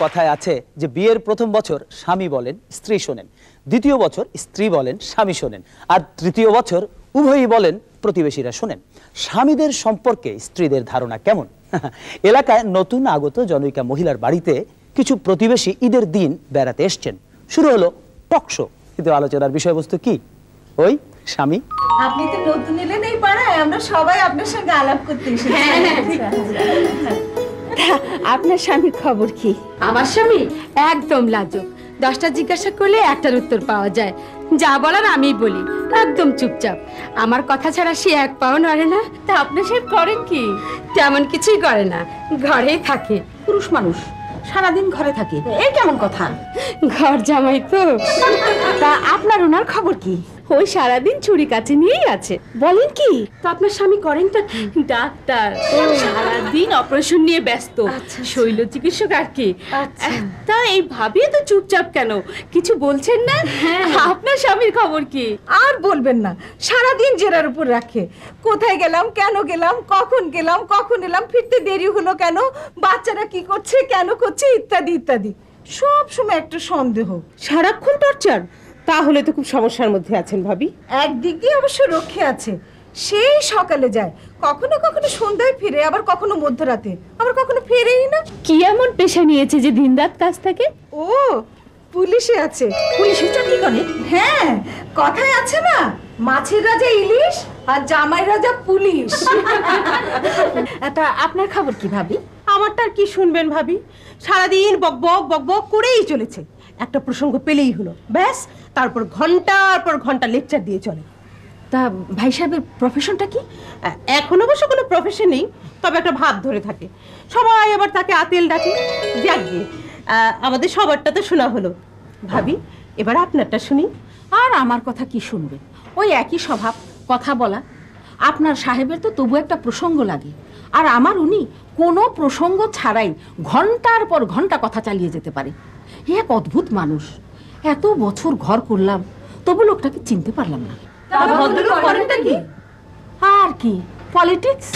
কথায় আছে যে বিয়ের প্রথম বছর স্বামী বলেন স্ত্রী শোনেন, দ্বিতীয় বছর স্ত্রী বলেন স্বামী শোনেন, আর তৃতীয় বছর উভয়ই বলেন প্রতিবেশীরা শোনেন। স্বামীদের সম্পর্কে স্ত্রীদের ধারণা কেমন? এলাকায় নতুন আগত জনৈকা মহিলার বাড়িতে কিছু প্রতিবেশী ঈদের দিন বেড়াতে এসছেন। শুরু হলো টকশো, কিন্তু আলোচনার বিষয়বস্তু কি? ওই স্বামী। আপনি তো নতুন এলেন এই পাড়ায়, আমরা সবাই আপনার সঙ্গে আলাপ করতে এসেছি। আপনার স্বামীর খবর কি? আমার স্বামী একদম লাজুক। 10টা জিজ্ঞাসা করলে একটার উত্তর পাওয়া যায়। যা বলার আমিই বলি, একদম চুপচাপ। আমার কথা ছাড়া সে এক পাও নড়ে না। তা আপনার সাহেব করেন কি? তেমন কিছুই করে না, ঘরেই থাকে। পুরুষ মানুষ সারাদিন ঘরে থাকে, এই কেমন কথা? ঘর জামাই তো। তা আপনার ওনার খবর কি? ওই সারাদিন ছুরি কাছে নিয়েই আছে। বলেন কি? তো আপনার স্বামী করেনটা কি? ডাক্তার, সারাদিন অপারেশন নিয়ে ব্যস্ত। শৈল চিকিৎসক আর কি। তা এই ভাবি তো চুপচাপ কেন, কিছু বলছেন না? আপনার স্বামীর খবর কি? আর বলবেন না, সারাদিন জেরার উপর রাখে। কোথায় গেলাম, কেন গেলাম, কখন গেলাম, কখন এলাম, ফিরতে দেরি হলো কেন, বাচ্চারা কি করছে, কেন করছে, ইত্যাদি ইত্যাদি। সব সময় একটা সন্দেহ। সারাক্ষণ টর্চার? তাহলে তো খুব সমস্যার মধ্যে আছেন ভাবি। একদিক দিয়ে অবশ্য রক্ষে আছে। সেই সকালে যায়, কখনো কখনো সন্ধ্যায় ফিরে, আবার কখনো মধ্যরাতে, আবার কখনো ফেরেই না। কি এমন পেশা নিয়েছে যে দিনরাত কাজ থাকে? ও পুলিশে আছে। পুলিশের চাকরি করে? হ্যাঁ, কথায় আছে না, মাছের রাজা ইলিশ আর জামাই রাজা পুলিশ। তা আপনার খবর কি ভাবি? আমারটা আর কি শুনবেন ভাবি, সারাদিন বকবক বকবক করেই চলেছে। একটা প্রসঙ্গ পেলেই হলো, ব্যাস তারপর ঘন্টার পর ঘন্টা লেকচার দিয়ে চলে। তা ভাই সাহেবের প্রফেশনটা কি? এখন অবশ্য কোনো প্রফেশন নেই, তবে একটা ভাব ধরে থাকে। সবাই আবার তাকে আতেল ডাকে। যাকগে, আমাদের সবারটা তো শোনা হলো। ভাবি, এবার আপনারটা শুনি। আর আমার কথা কি শুনবেন? ওই একই স্বভাব, কথা বলা। আপনার সাহেবের তো তবু একটা প্রসঙ্গ লাগে, আর আমার উনি কোনো প্রসঙ্গ ছাড়াই ঘন্টার পর ঘন্টা কথা চালিয়ে যেতে পারে। এক অদ্ভুত মানুষ। এত বছর ঘর করলাম, তবু লোকটাকে চিনতে পারলাম না। ভদ্রলোক করেনটা কি? আর কি, পলিটিক্স।